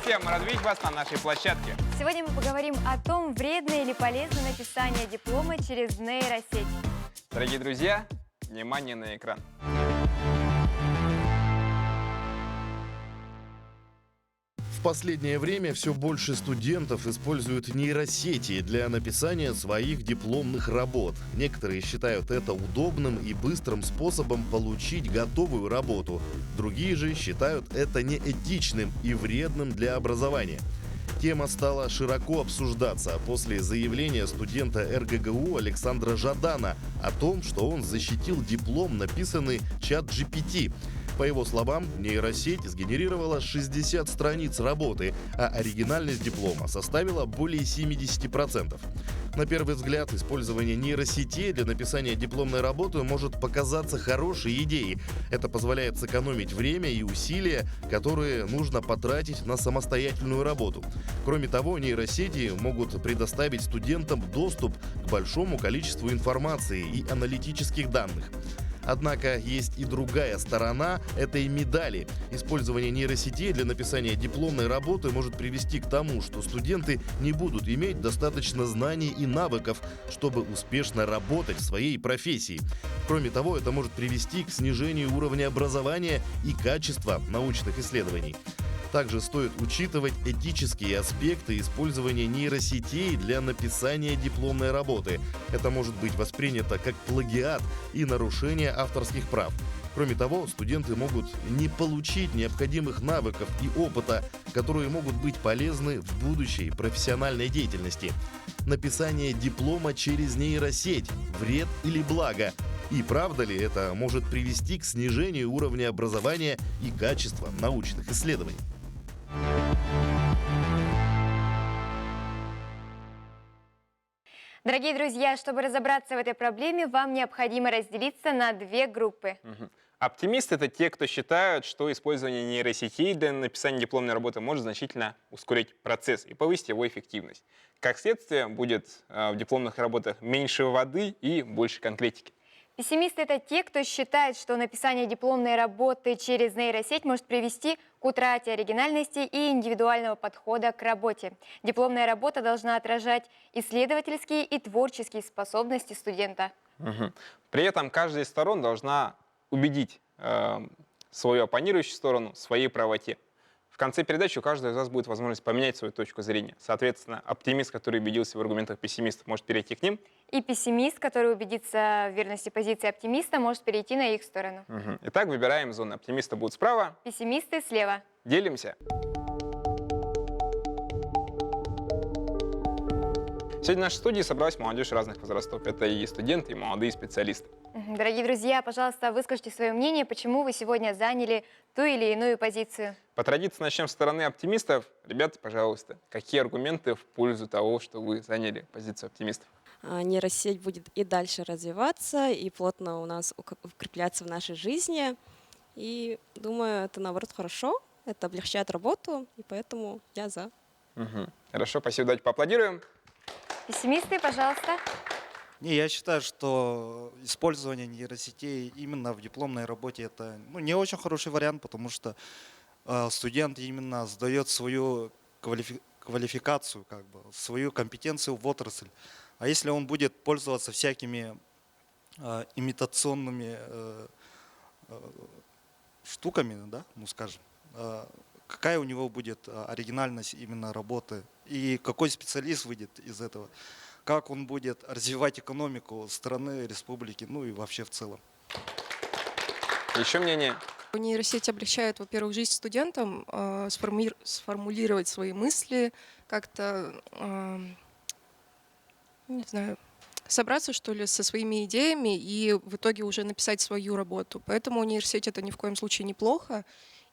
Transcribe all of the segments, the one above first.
Здрасте, мы рады видеть вас на нашей площадке. Сегодня мы поговорим о том, вредно или полезно написание диплома через нейросеть. Дорогие друзья, внимание на экран. В последнее время все больше студентов используют нейросети для написания своих дипломных работ. Некоторые считают это удобным и быстрым способом получить готовую работу. Другие же считают это неэтичным и вредным для образования. Тема стала широко обсуждаться после заявления студента РГГУ Александра Жадана о том, что он защитил диплом, написанный ChatGPT. По его словам, нейросеть сгенерировала 60 страниц работы, а оригинальность диплома составила более 70%. На первый взгляд, использование нейросетей для написания дипломной работы может показаться хорошей идеей. Это позволяет сэкономить время и усилия, которые нужно потратить на самостоятельную работу. Кроме того, нейросети могут предоставить студентам доступ к большому количеству информации и аналитических данных. Однако есть и другая сторона этой медали. Использование нейросетей для написания дипломной работы может привести к тому, что студенты не будут иметь достаточно знаний и навыков, чтобы успешно работать в своей профессии. Кроме того, это может привести к снижению уровня образования и качества научных исследований. Также стоит учитывать этические аспекты использования нейросетей для написания дипломной работы. Это может быть воспринято как плагиат и нарушение авторских прав. Кроме того, студенты могут не получить необходимых навыков и опыта, которые могут быть полезны в будущей профессиональной деятельности. Написание диплома через нейросеть – вред или благо? И правда ли это может привести к снижению уровня образования и качества научных исследований? Дорогие друзья, чтобы разобраться в этой проблеме, вам необходимо разделиться на две группы. Оптимисты — это те, кто считают, что использование нейросетей для написания дипломной работы может значительно ускорить процесс и повысить его эффективность. Как следствие, будет в дипломных работах меньше воды и больше конкретики. Пессимисты – это те, кто считает, что написание дипломной работы через нейросеть может привести к утрате оригинальности и индивидуального подхода к работе. Дипломная работа должна отражать исследовательские и творческие способности студента. При этом каждая из сторон должна убедить свою оппонирующую сторону в своей правоте. В конце передачи у каждого из вас будет возможность поменять свою точку зрения. Соответственно, оптимист, который убедился в аргументах пессимистов, может перейти к ним. И пессимист, который убедится в верности позиции оптимиста, может перейти на их сторону. Итак, выбираем зоны. Оптимисты будут справа. Пессимисты слева. Делимся. Сегодня в нашей студии собралась молодежь разных возрастов. Это и студенты, и молодые специалисты. Дорогие друзья, пожалуйста, выскажите свое мнение, почему вы сегодня заняли ту или иную позицию. По традиции начнем с стороны оптимистов. Ребята, пожалуйста, какие аргументы в пользу того, что вы заняли позицию оптимистов? Нейросеть будет и дальше развиваться, и плотно у нас укрепляться в нашей жизни. И думаю, это наоборот хорошо, это облегчает работу, и поэтому я за. Хорошо, спасибо, давайте поаплодируем. Пессимисты, пожалуйста. Я считаю, что использование нейросетей именно в дипломной работе это не очень хороший вариант, потому что студент именно сдает свою квалификацию, свою компетенцию в отрасль. А если он будет пользоваться всякими имитационными штуками, да, скажем, какая у него будет оригинальность именно работы и какой специалист выйдет из этого, как он будет развивать экономику страны, республики, и вообще в целом. Еще мнение? Нейросеть облегчает, во-первых, жизнь студентам, сформулировать свои мысли, как-то, не знаю, собраться, что ли, со своими идеями и в итоге уже написать свою работу. Поэтому нейросеть это ни в коем случае неплохо.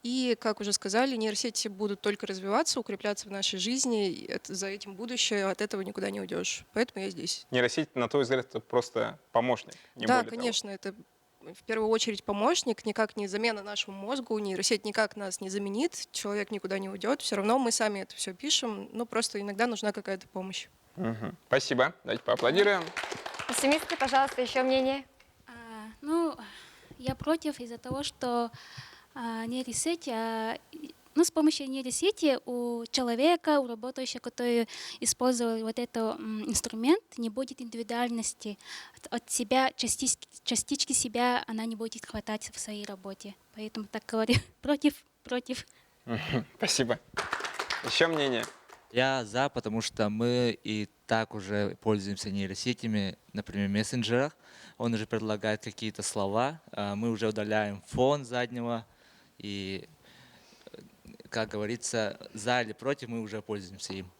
И, как уже сказали, нейросети будут только развиваться, укрепляться в нашей жизни. За этим будущее, от этого никуда не уйдешь. Поэтому я здесь. Нейросеть, на твой взгляд, это просто помощник? Да, конечно, это в первую очередь помощник, никак не замена нашему мозгу. Нейросеть никак нас не заменит, человек никуда не уйдет. Все равно мы сами это все пишем, просто иногда нужна какая-то помощь. Спасибо. Давайте поаплодируем. Пессимисты, пожалуйста, еще мнение. Я против из-за того, что нейросеть, с помощью нейросети у человека, у работающего, который использовал вот этот инструмент, не будет индивидуальности. От себя, частички себя она не будет хватать в своей работе. Поэтому так говорю, против. Спасибо. Еще мнение? Я за, потому что мы и так уже пользуемся нейросетями, например, в мессенджерах. Он уже предлагает какие-то слова, мы уже удаляем фон заднего. И, как говорится, за или против мы уже пользуемся им.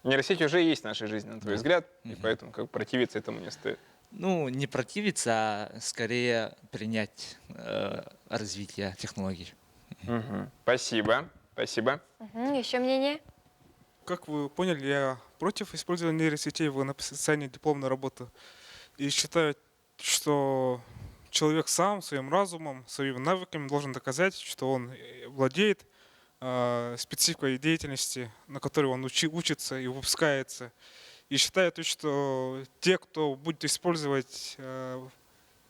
Нейросеть уже есть в нашей жизни, на твой взгляд, и поэтому как бы противиться этому не стоит. Ну, не противиться, а скорее принять развитие технологий. Спасибо. Спасибо. Еще мнение? Как вы поняли, я против использования нейросетей в написании дипломной работы. И считаю, что человек сам своим разумом, своими навыками должен доказать, что он владеет спецификой деятельности, на которой он учится и выпускается. И считаю, что те, кто будет использовать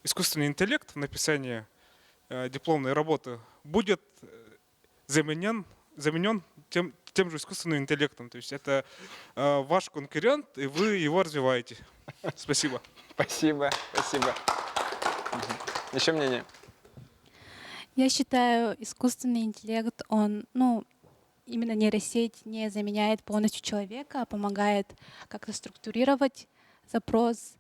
искусственный интеллект в написании дипломной работы, будет заменен тем же искусственным интеллектом. То есть это ваш конкурент, и вы его развиваете. Спасибо. Спасибо. Еще мнение? Я считаю, искусственный интеллект, он, именно нейросеть не заменяет полностью человека, а помогает как-то структурировать запрос.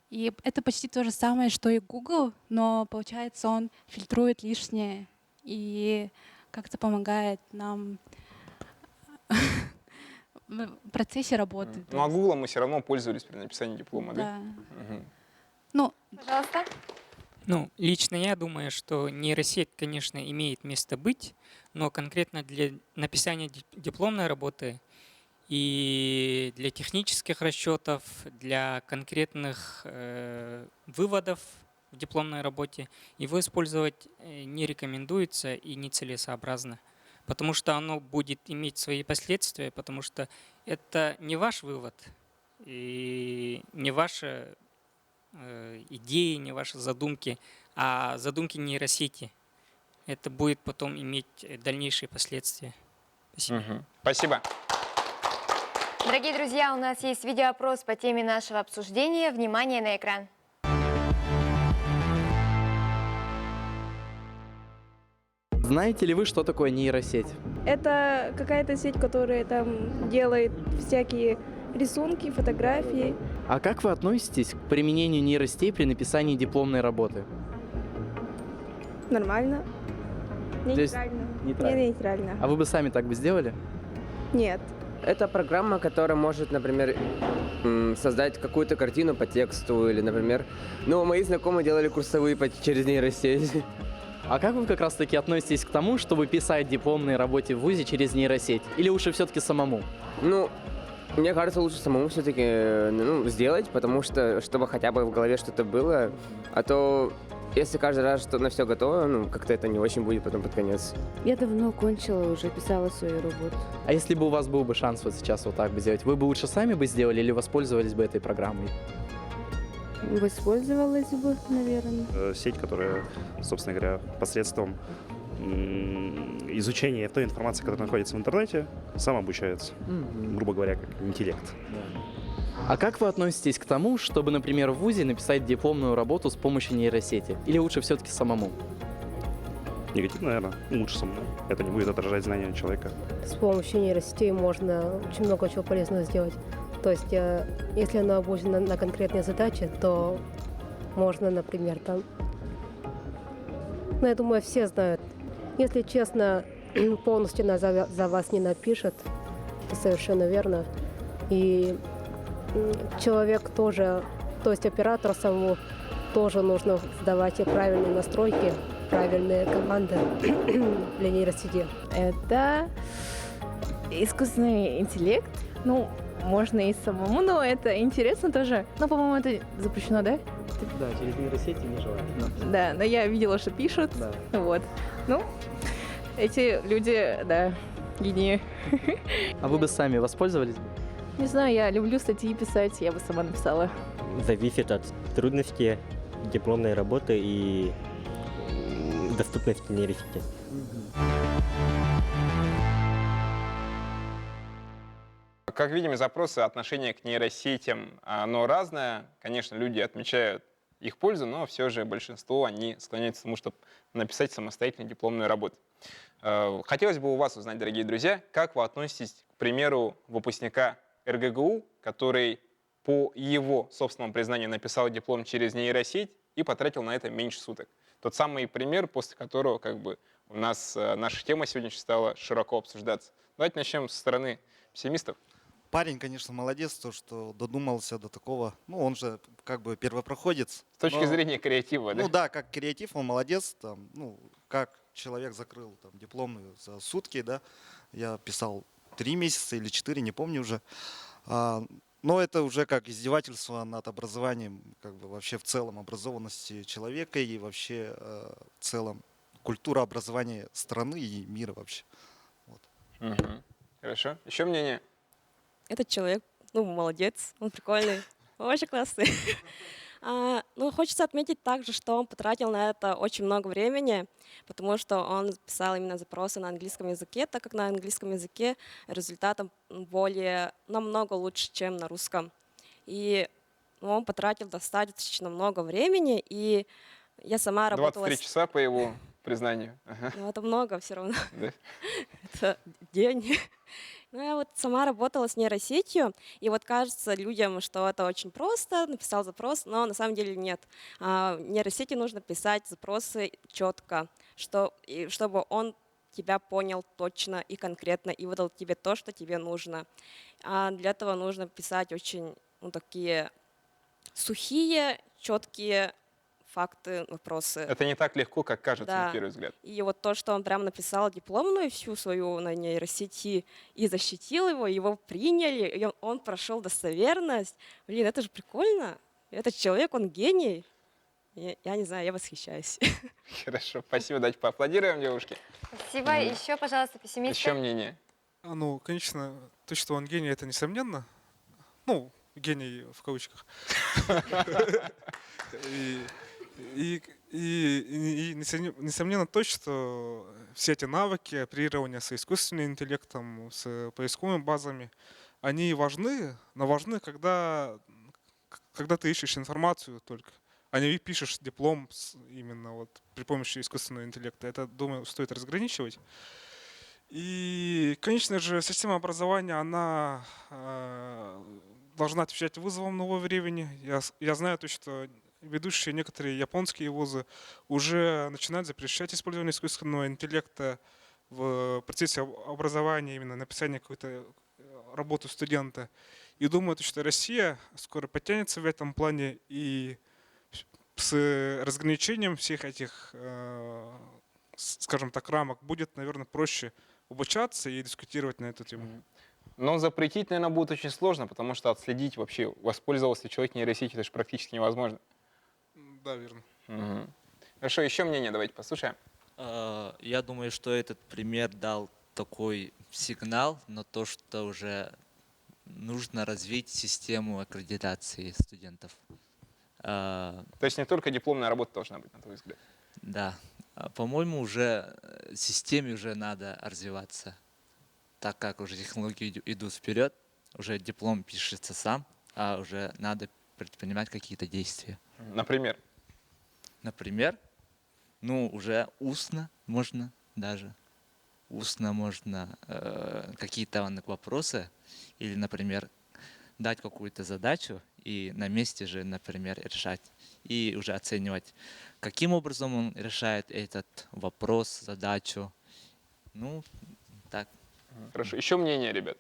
И это почти то же самое, что и Google, но получается, он фильтрует лишнее и как-то помогает нам в процессе работы. Ну, а Google мы все равно пользовались при написании диплома, да? Пожалуйста. Лично я думаю, что нейросеть, конечно, имеет место быть, но конкретно для написания дипломной работы и для технических расчетов, для конкретных выводов в дипломной работе его использовать не рекомендуется и нецелесообразно, потому что оно будет иметь свои последствия, потому что это не ваш вывод и не ваша идеи, не ваши задумки, а задумки нейросети. Это будет потом иметь дальнейшие последствия. Спасибо. Спасибо. Дорогие друзья, у нас есть видеоопрос по теме нашего обсуждения. Внимание на экран. Знаете ли вы, что такое нейросеть? Это какая-то сеть, которая там делает всякие рисунки, фотографии. А как вы относитесь к применению нейросетей при написании дипломной работы? Нормально. Нейтрально. Не нейтрально. А вы бы сами так бы сделали? Нет. Это программа, которая может, например, создать какую-то картину по тексту или, например, мои знакомые делали курсовые через нейросеть. А как вы как раз-таки относитесь к тому, чтобы писать дипломные работы в ВУЗе через нейросеть? Или лучше все-таки самому? Мне кажется, лучше самому все-таки сделать, потому что, чтобы хотя бы в голове что-то было, а то если каждый раз что на все готово, как-то это не очень будет потом под конец. Я давно кончила, уже писала свою работу. А если бы у вас был бы шанс вот сейчас вот так бы сделать, вы бы лучше сами бы сделали или воспользовались бы этой программой? Воспользовалась бы, наверное. Сеть, которая, собственно говоря, посредством изучения той информации, которая находится в интернете, сам обучается, грубо говоря, как интеллект. А как вы относитесь к тому, чтобы, например, в ВУЗе написать дипломную работу с помощью нейросети? Или лучше все-таки самому? Негативно, наверное. Лучше самому. Это не будет отражать знания человека. С помощью нейросетей можно очень много чего полезного сделать. То есть, если она обучена на конкретные задачи, то можно, например, я думаю, все знают. Если честно, полностью она за вас не напишет, это совершенно верно. И человек тоже, то есть оператору самому тоже нужно сдавать правильные настройки, правильные команды для нейросети. Это искусственный интеллект. Можно и самому, но это интересно тоже. По-моему, это запрещено, да? Да, через нейросети нежелательно. Да, но я видела, что пишут. Да. Вот. Эти люди, да, гении. А вы бы сами воспользовались? Не знаю, я люблю статьи писать, я бы сама написала. Зависит от трудности дипломной работы и доступности нейросети. Как видим, запросы, отношение к нейросетям, оно разное. Конечно, люди отмечают их пользу, но все же большинство, они склоняются к тому, чтобы написать самостоятельно дипломную работу. Хотелось бы у вас узнать, дорогие друзья, как вы относитесь, к примеру, выпускника РГГУ, который по его собственному признанию написал диплом через нейросеть и потратил на это меньше суток. Тот самый пример, после которого как бы у нас наша тема сегодня стала широко обсуждаться. Давайте начнем со стороны пессимистов. Парень, конечно, молодец, то, что додумался до такого. Ну, он же как бы первопроходец. С точки зрения креатива, да? Ну да, как креатив, он молодец. Там, ну, как человек закрыл там, дипломную за сутки, да. Я писал 3 месяца или 4, не помню уже. Но это уже как издевательство над образованием, как бы вообще в целом образованности человека и вообще в целом культура образования страны и мира вообще. Вот. Угу. Хорошо. Еще мнение? Этот человек, ну, молодец, он прикольный, очень классный. Ну, хочется отметить также, что он потратил на это очень много времени, потому что он писал именно запросы на английском языке, так как на английском языке результатом намного лучше, чем на русском. И он потратил достаточно много времени, и я сама работала... 23 часа по его признанию. Ага. Ну, это много все равно. Да? Это день. Ну, я вот сама работала с нейросетью, и вот кажется людям, что это очень просто, написал запрос, но на самом деле нет. В нейросети нужно писать запросы четко, чтобы он тебя понял точно и конкретно и выдал тебе то, что тебе нужно. А для этого нужно писать очень такие сухие, четкие факты, вопросы. Это не так легко, как кажется Да. на первый взгляд. И вот то, что он прям написал дипломную всю свою на нейросети и защитил его приняли, и он прошел достоверность. Блин, это же прикольно. Этот человек, он гений. Я не знаю, я восхищаюсь. Хорошо, спасибо. Давайте поаплодируем девушке. Спасибо. Еще, пожалуйста, пессимист. Еще мнение? Ну, конечно, то, что он гений, это несомненно. Ну, гений в кавычках. И несомненно то, что все эти навыки оперирования с искусственным интеллектом, с поисковыми базами, они важны, но важны, когда ты ищешь информацию только, а не пишешь диплом именно вот при помощи искусственного интеллекта. Это, думаю, стоит разграничивать. И, конечно же, система образования, она должна отвечать вызовам нового времени. Я знаю то, что ведущие некоторые японские вузы уже начинают запрещать использование искусственного интеллекта в процессе образования, именно написания какой-то работы студента. И думаю, что Россия скоро подтянется в этом плане, и с разграничением всех этих, скажем так, рамок будет, наверное, проще обучаться и дискутировать на эту тему. Но запретить, наверное, будет очень сложно, потому что отследить вообще, воспользовался ли человек нейросетью, это же практически невозможно. Да, верно. Угу. Хорошо, еще мнение давайте послушаем. Я думаю, что этот пример дал такой сигнал на то, что уже нужно развить систему аккредитации студентов. То есть не только дипломная работа должна быть, на твой взгляд? Да. По-моему, уже системе уже надо развиваться, так как уже технологии идут вперед, уже диплом пишется сам, а уже надо предпринимать какие-то действия. Например? Например, уже устно можно даже. Устно можно какие-то вопросы или, например, дать какую-то задачу и на месте же, например, решать. И уже оценивать, каким образом он решает этот вопрос, задачу. Ну, так. Хорошо. Еще мнение, ребят.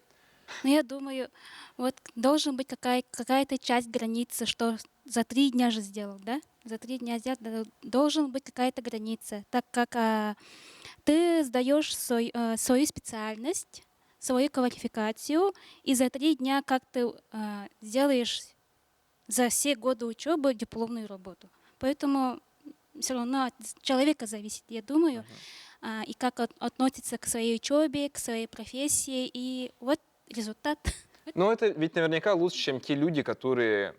Ну, я думаю, вот должен быть какая-то часть границы, что за 3 дня же сделал, да? За 3 дня сделал, должен быть какая-то граница, так как ты сдаешь свою специальность, свою квалификацию, и за 3 дня как ты сделаешь за все годы учебы дипломную работу. Поэтому все равно от человека зависит, я думаю, и как относится к своей учебе, к своей профессии, и вот результат. Но это ведь наверняка лучше, чем те люди, которые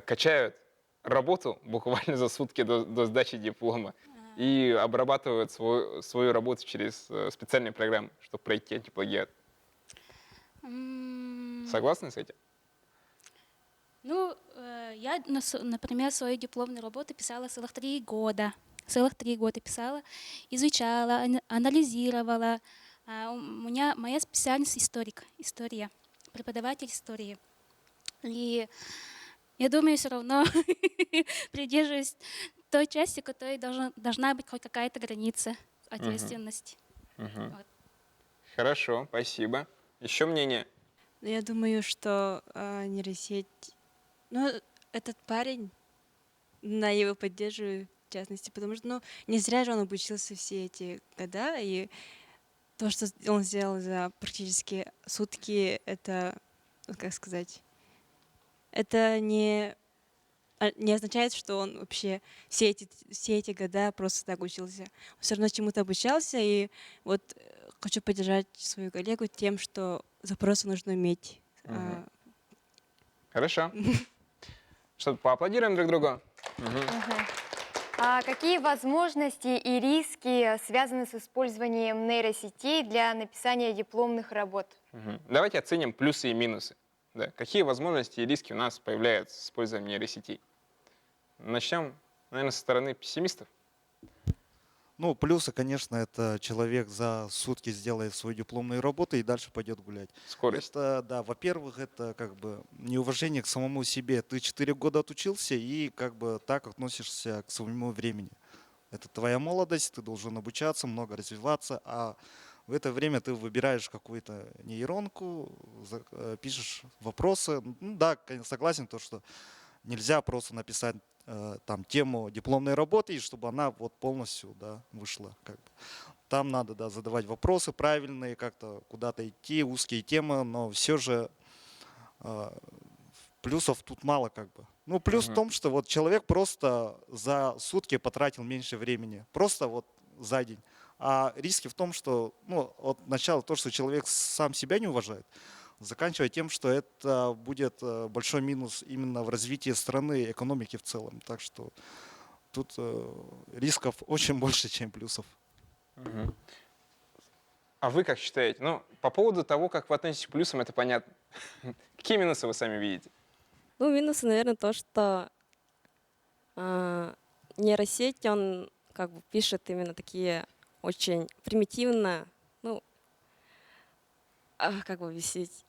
качают работу буквально за сутки до сдачи диплома и обрабатывают свою работу через специальные программы, чтобы пройти антиплагиат. Согласны с этим? Ну, я, например, свою дипломную работу писала целых 3 года. Целых 3 года писала, изучала, анализировала. У меня моя специальность история, преподаватель истории. И я думаю, все равно придерживаюсь той части, которой должна быть хоть какая-то граница ответственности. Вот. Хорошо, спасибо. Еще мнение? Я думаю, что нейросеть... Ну, этот парень, я его поддерживаю, в частности, потому что, ну, не зря же он обучился все эти года, и то, что он сделал за практически сутки, это, как сказать, это не означает, что он вообще все эти года просто так учился. Он все равно чему-то обучался, и вот хочу поддержать свою коллегу тем, что запросы нужно уметь. Хорошо. Что, поаплодируем друг другу? А какие возможности и риски связаны с использованием нейросетей для написания дипломных работ? Давайте оценим плюсы и минусы. Да. Какие возможности и риски у нас появляются с использованием нейросетей? Начнем, наверное, со стороны пессимистов. Ну, плюсы, конечно, это человек за сутки сделает свою дипломную работу и дальше пойдет гулять. Скорость. Это, да, во-первых, это как бы неуважение к самому себе. Ты 4 года отучился и как бы так относишься к своему времени. Это твоя молодость, ты должен обучаться, много развиваться, а в это время ты выбираешь какую-то нейронку, пишешь вопросы. Ну, да, конечно, согласен, то, что нельзя просто написать там тему дипломной работы, и чтобы она вот полностью, да, вышла. Как бы. Там надо, да, задавать вопросы правильные, как-то куда-то идти, узкие темы, но все же плюсов тут мало как бы. Ну, плюс в том, что вот человек просто за сутки потратил меньше времени, просто вот за день. А риски в том, что, ну, от начала то, что человек сам себя не уважает, заканчивая тем, что это будет большой минус именно в развитии страны, экономики в целом. Так что тут рисков очень больше, чем плюсов. А вы как считаете? Ну, по поводу того, как вы относитесь к плюсам, это понятно. Какие минусы вы сами видите? Ну, минусы, наверное, то, что нейросеть, он как бы пишет именно такие очень примитивно, ну, как бы объяснить.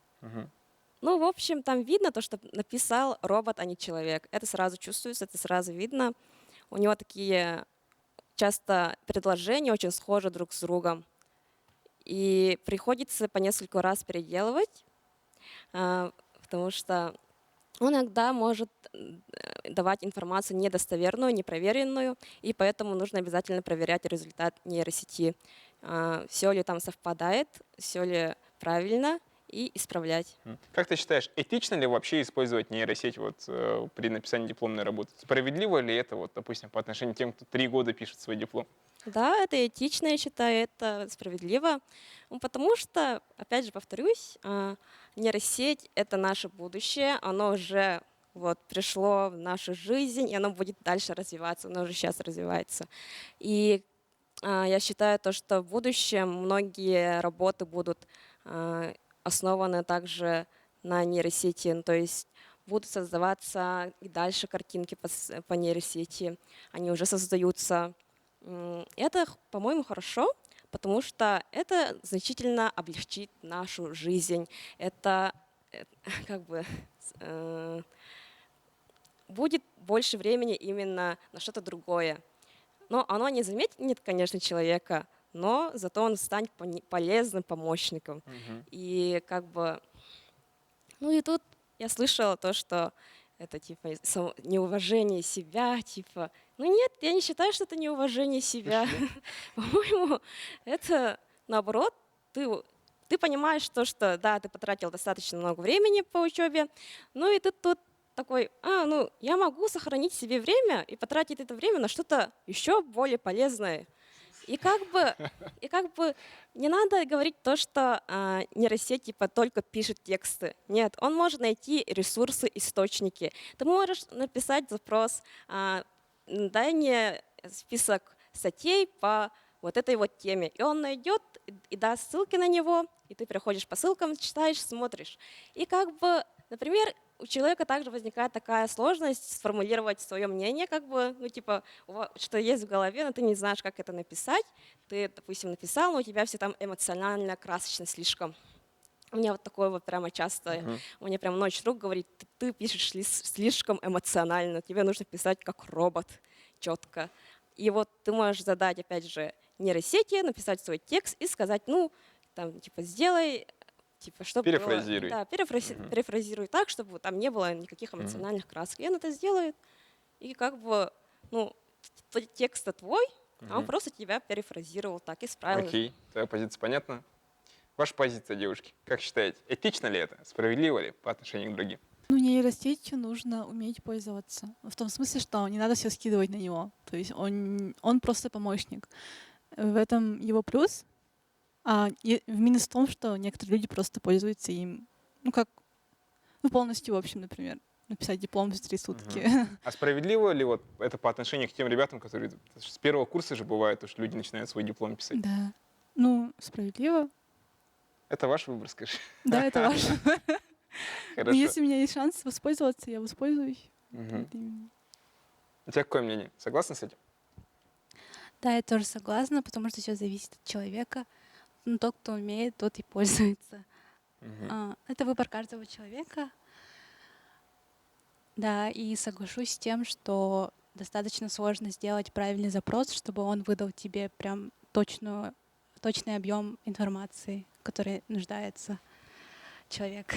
Ну, в общем, там видно то, что написал робот, а не человек. Это сразу чувствуется, это сразу видно. У него такие часто предложения очень схожи друг с другом. И приходится по несколько раз переделывать, потому что он иногда может давать информацию недостоверную, непроверенную, и поэтому нужно обязательно проверять результат нейросети. Все ли там совпадает, все ли правильно, и исправлять. Как ты считаешь, этично ли вообще использовать нейросеть вот, при написании дипломной работы? Справедливо ли это, вот, допустим, по отношению к тем, кто 3 года пишет свой диплом? Да, это этично, я считаю, это справедливо, потому что, опять же, повторюсь, нейросеть — это наше будущее, оно уже вот пришло в нашу жизнь, и оно будет дальше развиваться, оно уже сейчас развивается. И я считаю, то, что в будущем многие работы будут основаны также на нейросети, то есть будут создаваться и дальше картинки по нейросети, они уже создаются. Это, по-моему, хорошо, потому что это значительно облегчит нашу жизнь. Это как бы будет больше времени именно на что-то другое. Но оно не заменит, конечно, человека, но зато он станет полезным помощником. И как бы, ну и тут я слышала то, что это типа неуважение себя, типа, ну нет, я не считаю, что это неуважение себя. По-моему, это наоборот, ты понимаешь то, что да, ты потратил достаточно много времени по учебе, ну и ты тут такой, ну я могу сохранить себе время и потратить это время на что-то еще более полезное. И как бы не надо говорить то, что нейросеть типа только пишет тексты. Нет, он может найти ресурсы, источники. Ты можешь написать запрос, дай мне список статей по вот этой вот теме. И он найдет и даст ссылки на него, и ты переходишь по ссылкам, читаешь, смотришь. И как бы, например, у человека также возникает такая сложность сформулировать свое мнение, как бы, ну, типа, что есть в голове, но ты не знаешь, как это написать. Ты, допустим, написал, но у тебя все там эмоционально, красочно слишком. У меня вот такое вот прямо часто, у меня прям ночь друг говорит, ты пишешь слишком эмоционально, тебе нужно писать как робот, четко. И вот ты можешь задать, опять же, нейросети, написать свой текст и сказать, ну, там, типа, сделай, типа, чтобы Перефразируй. было, да, перефразируй так, чтобы там не было никаких эмоциональных красок. И он это сделает, и как бы, ну, текст твой, а он просто тебя перефразировал так, исправил. Окей, твоя позиция понятна. Ваша позиция, девушки, как считаете, этично ли это, справедливо ли по отношению к другим? Ну, нейросетью нужно уметь пользоваться. В том смысле, что не надо все скидывать на него. То есть он просто помощник. В этом его плюс. А в минус в том, что некоторые люди просто пользуются им, ну, как, ну, полностью, в общем, например, написать диплом за 3 сутки. А справедливо ли вот это по отношению к тем ребятам, которые с первого курса же бывает, что люди начинают свой диплом писать? Да. Ну, справедливо. Это ваш выбор, скажи. Да, это ваш. Хорошо. Если у меня есть шанс воспользоваться, я воспользуюсь. У тебя какое мнение? Согласна с этим? Да, я тоже согласна, потому что все зависит от человека. Ну, тот, кто умеет, тот и пользуется. Это выбор каждого человека. Да, и соглашусь с тем, что достаточно сложно сделать правильный запрос, чтобы он выдал тебе прям точный объем информации, в которой нуждается человек.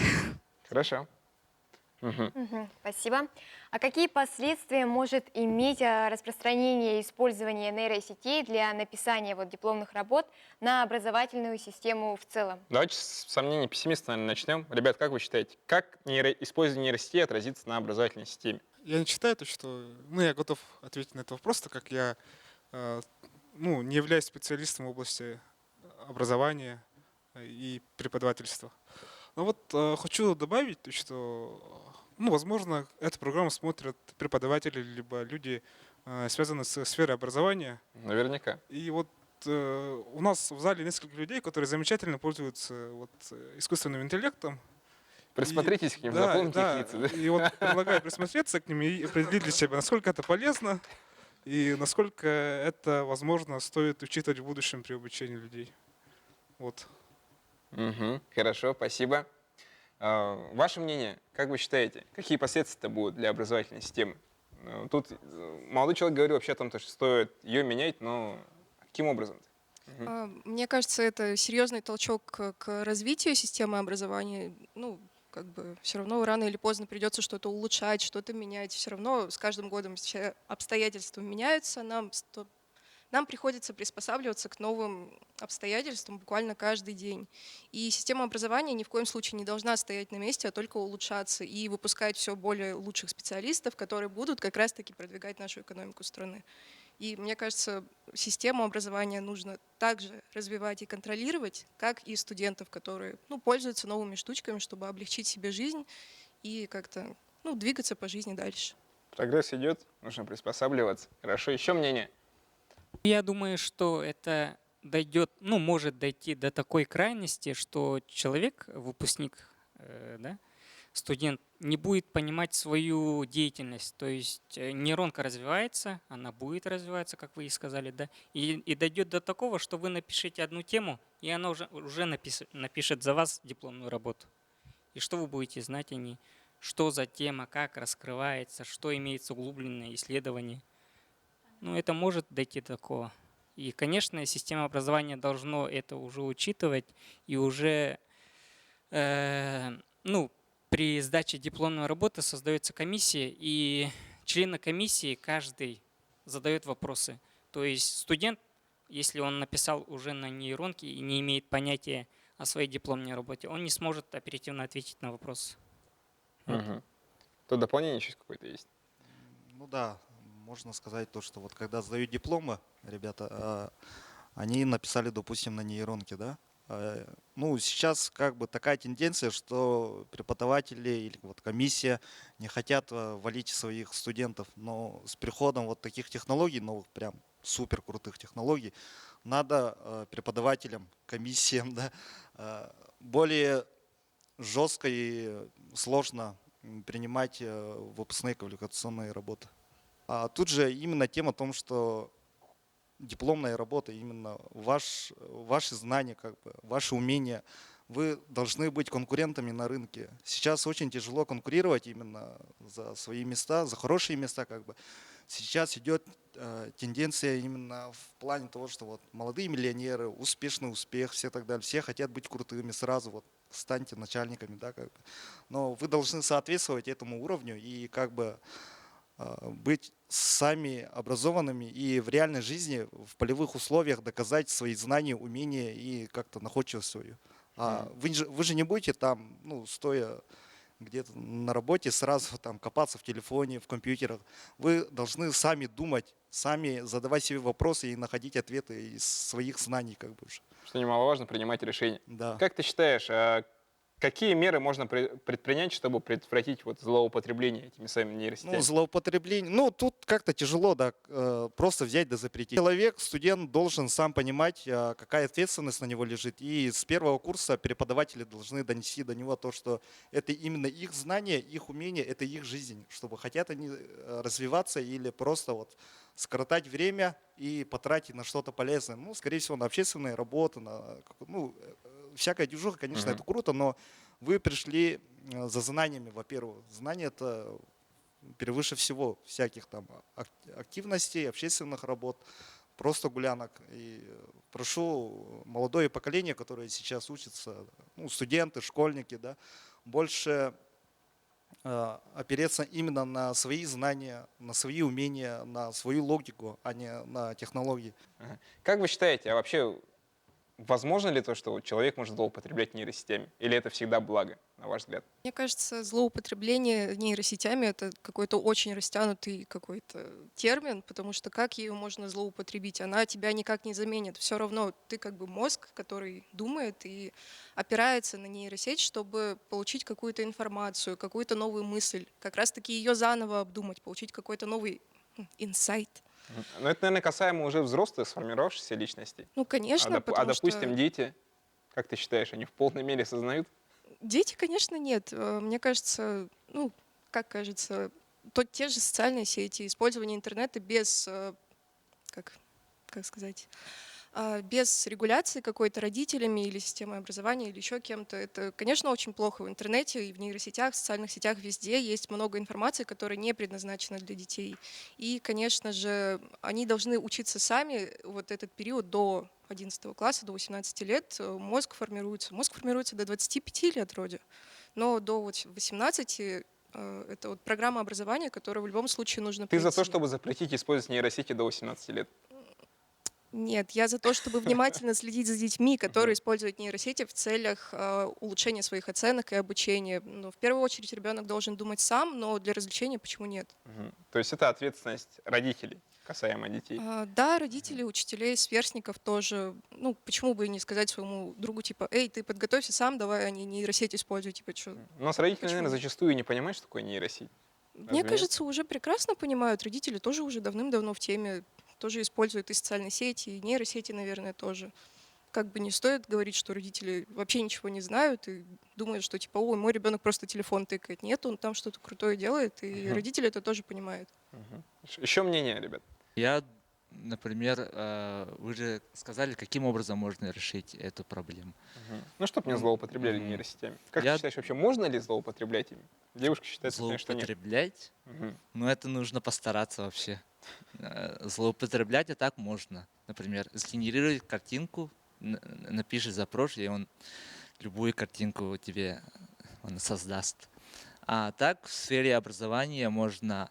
Хорошо. Спасибо. А какие последствия может иметь распространение и использование нейросетей для написания вот дипломных работ на образовательную систему в целом? Давайте с сомнений пессимиста, наверное, начнем. Ребят, как вы считаете, как использование нейросетей отразится на образовательной системе? Я не считаю, что... Ну, я готов ответить на этот вопрос, так как я не являюсь специалистом в области образования и преподавательства. Но вот хочу добавить, что, возможно, эту программу смотрят преподаватели, либо люди, связанные с сферой образования. Наверняка. И вот у нас в зале несколько людей, которые замечательно пользуются искусственным интеллектом. Присмотритесь к ним, запомните их лица. Да? И вот предлагаю присмотреться к ним и определить для себя, насколько это полезно и насколько это, возможно, стоит учитывать в будущем при обучении людей. Вот. Хорошо, спасибо. Ваше мнение, как вы считаете, какие последствия будут для образовательной системы? Тут молодой человек говорил вообще о том, что стоит ее менять, но каким образом? Мне кажется, это серьезный толчок к развитию системы образования. Ну, как бы все равно рано или поздно придется что-то улучшать, что-то менять. Все равно с каждым годом все обстоятельства меняются, нам приходится приспосабливаться к новым обстоятельствам буквально каждый день. И система образования ни в коем случае не должна стоять на месте, а только улучшаться и выпускать все более лучших специалистов, которые будут как раз-таки продвигать нашу экономику страны. И мне кажется, систему образования нужно также развивать и контролировать, как и студентов, которые пользуются новыми штучками, чтобы облегчить себе жизнь и как-то двигаться по жизни дальше. Прогресс идет, нужно приспосабливаться. Хорошо, еще мнение? Я думаю, что это может дойти до такой крайности, что человек, выпускник, студент, не будет понимать свою деятельность. То есть нейронка развивается, она будет развиваться, как вы и сказали, да, и дойдет до такого, что вы напишите одну тему, и она уже напишет за вас дипломную работу. И что вы будете знать о ней, что за тема, как раскрывается, что имеется углубленное исследование. Это может дойти до такого. И, конечно, система образования должна это уже учитывать. И уже при сдаче дипломной работы создается комиссия, и члены комиссии каждый задает вопросы. То есть студент, если он написал уже на нейронке и не имеет понятия о своей дипломной работе, он не сможет оперативно ответить на вопрос. Тут дополнение еще какое-то есть? Ну да. Можно сказать то, что вот когда сдают дипломы, ребята, они написали, допустим, на нейронке, да? Сейчас как бы такая тенденция, что преподаватели или комиссия не хотят валить своих студентов, но с приходом вот таких технологий, новых прям супер крутых технологий, надо преподавателям, комиссиям, да, более жестко и сложно принимать выпускные квалификационные работы. А тут же именно тема о том, что дипломная работа, именно ваши знания, как бы, ваши умения, вы должны быть конкурентами на рынке. Сейчас очень тяжело конкурировать именно за свои места, за хорошие места, как бы. Сейчас идет тенденция именно в плане того, что вот молодые миллионеры, успешный успех, все так далее, все хотят быть крутыми сразу, вот станьте начальниками, да, как бы. Но вы должны соответствовать этому уровню и как бы быть сами образованными и в реальной жизни, в полевых условиях доказать свои знания, умения и как-то находчивость свою. Вы же не будете там, ну, стоя где-то на работе, сразу там копаться в телефоне, в компьютерах. Вы должны сами думать, сами задавать себе вопросы и находить ответы из своих знаний, как бы уже. Что немаловажно, принимать решения. Да. Как ты считаешь, какие меры можно предпринять, чтобы предотвратить вот злоупотребление этими самыми нейросетями? Ну, злоупотребление. Ну, тут как-то тяжело, да, просто взять да запретить. Человек, студент должен сам понимать, какая ответственность на него лежит. И с первого курса преподаватели должны донести до него то, что это именно их знания, их умения, это их жизнь. Чтобы хотят они развиваться или просто вот скоротать время и потратить на что-то полезное. Ну, скорее всего, на общественные работы, на, ну, всякая движуха, конечно, это круто, но вы пришли за знаниями, во-первых. Знания — это превыше всего всяких там активностей, общественных работ, просто гулянок. И прошу молодое поколение, которое сейчас учится, ну, студенты, школьники, да, больше опереться именно на свои знания, на свои умения, на свою логику, а не на технологии. Как вы считаете, а вообще возможно ли то, что человек может злоупотреблять нейросетями? Или это всегда благо, на ваш взгляд? Мне кажется, злоупотребление нейросетями — это какой-то очень растянутый какой-то термин, потому что как ее можно злоупотребить? Она тебя никак не заменит. Все равно ты как бы мозг, который думает и опирается на нейросеть, чтобы получить какую-то информацию, какую-то новую мысль, как раз-таки ее заново обдумать, получить какой-то новый инсайт. Но это, наверное, касаемо уже взрослых, сформировавшихся личностей. Ну, конечно, потому допустим, что... дети, как ты считаешь, они в полной мере сознают? Дети, конечно, нет. Мне кажется, ну, как кажется, те же социальные сети, использование интернета без, как сказать, без регуляции какой-то родителями или системой образования или еще кем-то, это, конечно, очень плохо. В интернете и в нейросетях, в социальных сетях везде есть много информации, которая не предназначена для детей. И, конечно же, они должны учиться сами вот этот период до 11 класса, до 18 лет. Мозг формируется до 25 лет вроде, но до 18 это вот программа образования, которую в любом случае нужно Ты пройти. за то, чтобы запретить использовать нейросети до 18 лет? Нет, я за то, чтобы внимательно следить за детьми, которые используют нейросети в целях улучшения своих оценок и обучения. Но в первую очередь ребенок должен думать сам, но для развлечения почему нет? То есть это ответственность родителей, касаемо детей? Да, родителей, учителей, сверстников тоже. Ну, почему бы и не сказать своему другу, типа, эй, ты подготовься сам, давай, они нейросеть используй, типа, что? У нас родители, наверное, зачастую не понимают, что такое нейросеть. Мне кажется, уже прекрасно понимают. Родители тоже уже давным-давно в теме, тоже используют и социальные сети, и нейросети, наверное, тоже. Как бы не стоит говорить, что родители вообще ничего не знают и думают, что типа, ой, мой ребенок просто телефон тыкает. Нет, он там что-то крутое делает, и родители это тоже понимают. Еще мнение, ребят? Я, например, вы же сказали, каким образом можно решить эту проблему. Ну, чтобы не злоупотребляли нейросетями. Как ты считаешь, вообще можно ли злоупотреблять ими? Девушка считает, что нет. Злоупотреблять? Ну, это нужно постараться вообще. Злоупотреблять и так можно. Например, сгенерировать картинку, напишешь запрос, и он любую картинку тебе он создаст. А так в сфере образования можно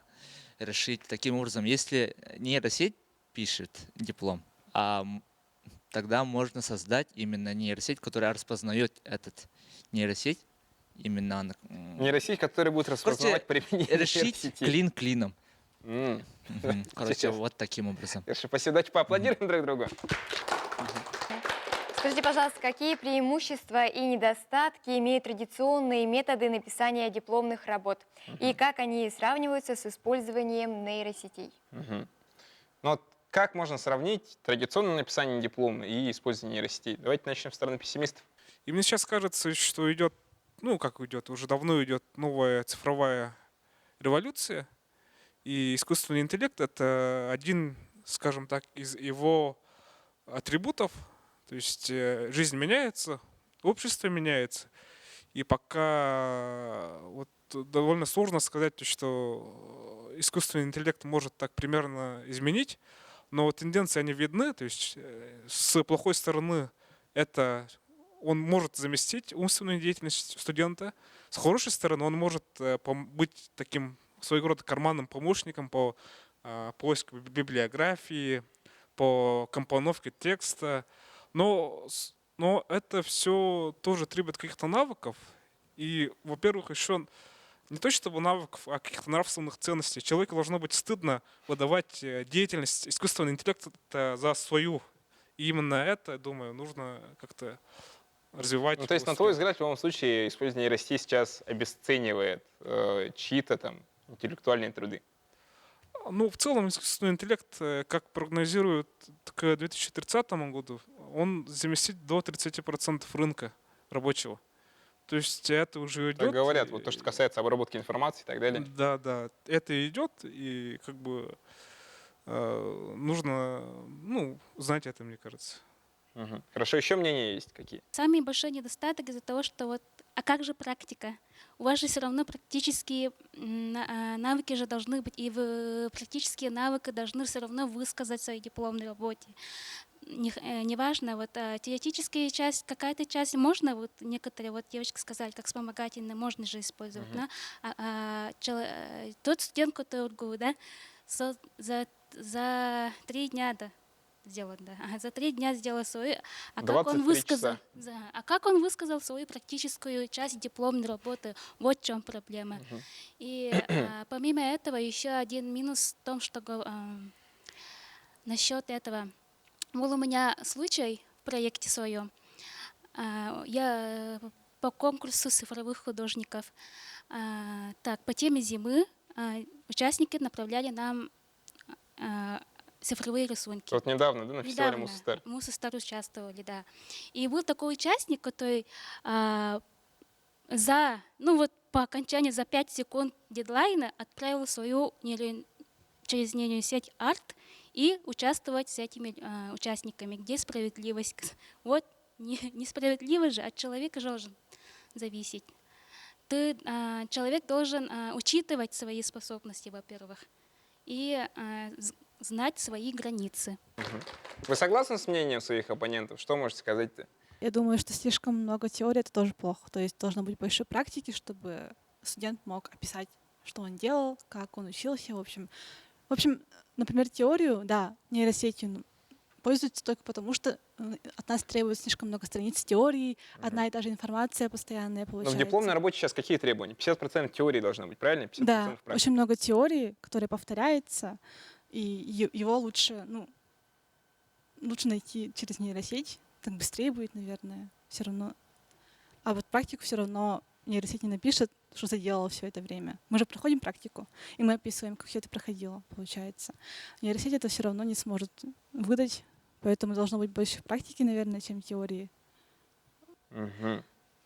решить таким образом, если нейросеть пишет диплом, тогда можно создать именно нейросеть, которая распознает этот нейросеть. Именно нейросеть, которая будет распознавать применение решить клин клином. Короче, вот таким образом. Спасибо, давайте поаплодируем друг другу. Скажите, пожалуйста, какие преимущества и недостатки имеют традиционные методы написания дипломных работ? И как они сравниваются с использованием нейросетей? Ну, вот Как можно сравнить традиционное написание диплома и использование нейросетей? Давайте начнем с стороны пессимистов. И мне сейчас кажется, что идет, ну как идет, уже давно идет новая цифровая революция, и искусственный интеллект — это один, скажем так, из его атрибутов. То есть жизнь меняется, общество меняется, и пока вот довольно сложно сказать, что искусственный интеллект может так примерно изменить, но тенденции они видны. То есть с плохой стороны это он может заместить умственную деятельность студента, с хорошей стороны он может быть таким своего рода карманным помощником по поиску библиографии, по компоновке текста. Но это все тоже требует каких-то навыков. И, во-первых, еще не то чтобы навыков, а каких-то нравственных ценностей. Человеку должно быть стыдно выдавать деятельность искусственного интеллекта за свою. И именно это, я думаю, нужно как-то развивать. Ну, то есть, на твой взгляд, в любом случае, использование нейросети сейчас обесценивает чьи-то там интеллектуальные труды? Ну, в целом, искусственный интеллект, как прогнозируют к 2030 году, он заместит до 30% рынка рабочего. То есть это уже идет. Так говорят, вот то, что касается обработки информации и так далее. Да, это идет, и как бы нужно, знать это, мне кажется. Угу. Хорошо, еще мнения есть какие? Самый большой недостаток из-за того, что вот, а как же практика? У вас же все равно практические навыки же должны быть, и практические навыки должны все равно высказать в своей дипломной работе. Неважно, вот теоретическая часть, какая-то часть можно, вот некоторые вот девочки сказали, как вспомогательные, можно же использовать, да? Тот студент, который говорит, да, за 3 дня, да, сделать, да. За 3 дня сделал свою. Как он высказал свою практическую часть дипломной работы? Вот в чем проблема. И помимо этого еще один минус в том, что насчет этого. Был у меня случай в проекте своем. Я по конкурсу цифровых художников. По теме зимы участники направляли нам цифровые рисунки. Вот недавно, да, на фестивале Муссестар? Муссестар участвовали, да. И был такой участник, который по окончании за 5 секунд дедлайна отправил свою через нейросеть арт и участвовать с этими участниками. Где справедливость? Вот несправедливо же, от человека должен зависеть. Человек должен учитывать свои способности, во-первых, и знать свои границы. Вы согласны с мнением своих оппонентов? Что можете сказать-то? Я думаю, что слишком много теории — это тоже плохо. То есть должно быть больше практики, чтобы студент мог описать, что он делал, как он учился. В общем, например, теорию, да, нейросетью пользуются только потому, что от нас требуют слишком много страниц теории, одна и та же информация постоянная получается. Но в дипломной работе сейчас какие требования? 50% теории должно быть, правильно? 50% да, практики. Очень много теории, которая повторяется, и его лучше найти через нейросеть, так быстрее будет, наверное, все равно. А вот практику все равно нейросеть не напишет, что ты делала все это время. Мы же проходим практику, и мы описываем, как все это проходило, получается. Нейросеть это все равно не сможет выдать, поэтому должно быть больше практики, наверное, чем теории. Угу.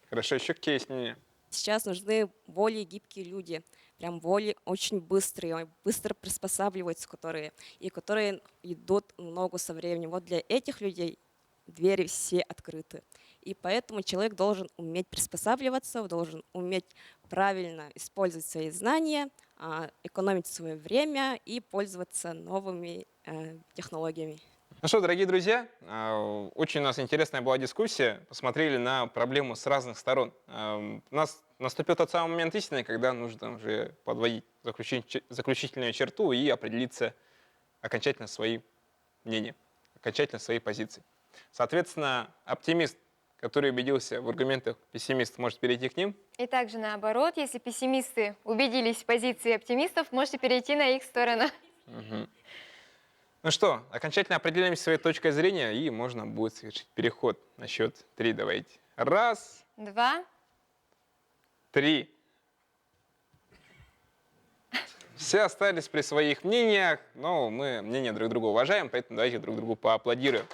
Хорошо, еще какие есть мнения? Сейчас нужны более гибкие люди, прям более очень быстрые, быстро приспосабливаются, которые идут много со временем. Вот для этих людей двери все открыты. И поэтому человек должен уметь приспосабливаться, должен уметь правильно использовать свои знания, экономить свое время и пользоваться новыми технологиями. Ну что, дорогие друзья, очень у нас интересная была дискуссия. Посмотрели на проблему с разных сторон. У нас наступил тот самый момент истины, когда нужно уже подводить заключительную черту и определиться окончательно свои мнения, окончательно свои позиции. Соответственно, оптимист, который убедился в аргументах пессимистов, может перейти к ним. И также наоборот, если пессимисты убедились в позиции оптимистов, можете перейти на их сторону. Угу. Ну что, окончательно определимся своей точкой зрения, и можно будет совершить переход на счет 3. Давайте. 1, 2, 3. Все остались при своих мнениях, но мы мнения друг друга уважаем, поэтому давайте друг другу поаплодируем.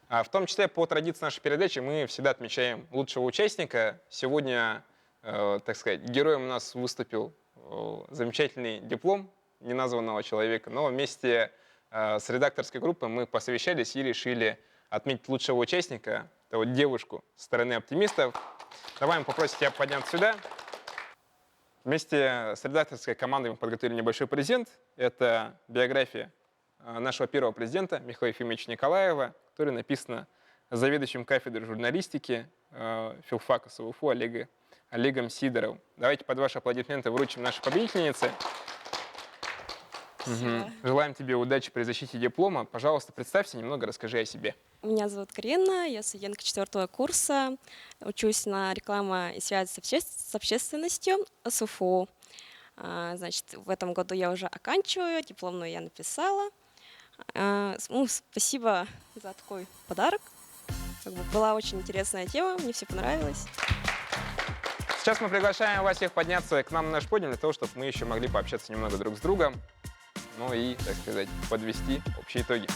В том числе по традиции нашей передачи мы всегда отмечаем лучшего участника. Сегодня, так сказать, героем у нас выступил замечательный диплом неназванного человека, но вместе с редакторской группой мы посовещались и решили отметить лучшего участника, это вот девушку со стороны оптимистов. Давай мы попросим тебя подняться сюда. Вместе с редакторской командой мы подготовили небольшой презент. Это биография нашего первого президента Михаила Ефимовича Николаева, которая написана заведующим кафедрой журналистики филфака СУФУ Олегом Сидоровым. Давайте под ваши аплодисменты вручим нашей победительнице. Желаем тебе удачи при защите диплома. Пожалуйста, представься, немного расскажи о себе. Меня зовут Карина, я студентка 4-го курса, учусь на реклама и связь с общественностью СУФУ. Значит, в этом году я уже оканчиваю, дипломную я написала. Спасибо за такой подарок. Была очень интересная тема, мне все понравилось. Сейчас мы приглашаем вас всех подняться к нам на наш подиум, для того, чтобы мы еще могли пообщаться немного друг с другом, ну и, так сказать, подвести общие итоги.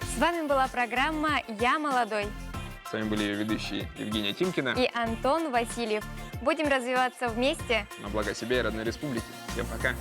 С вами была программа «Я молодой» С вами были ее ведущие Евгения Тимкина и Антон Васильев. Будем развиваться вместе. на благо себя и родной республики. Всем пока!